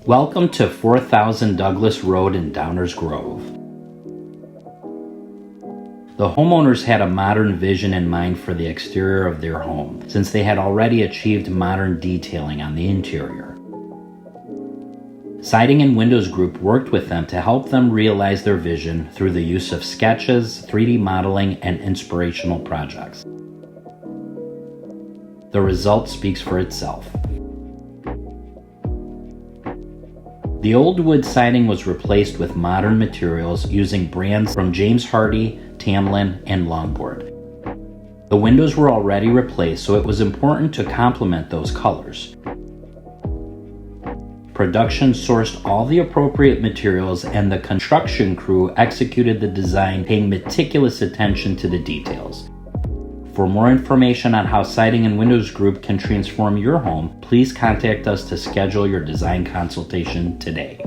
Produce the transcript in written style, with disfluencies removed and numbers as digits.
Welcome to 4000 Douglas Road in Downers Grove. The homeowners had a modern vision in mind for the exterior of their home, since they had already achieved modern detailing on the interior. Siding and Windows Group worked with them to help them realize their vision through the use of sketches, 3D modeling, and inspirational projects. The result speaks for itself. The old wood siding was replaced with modern materials using brands from Hardie, Tamlyn, and Longboard. The windows were already replaced, so it was important to complement those colors. Production sourced all the appropriate materials, and the construction crew executed the design, paying meticulous attention to the details. For more information on how Siding and Windows Group can transform your home, please contact us to schedule your design consultation today.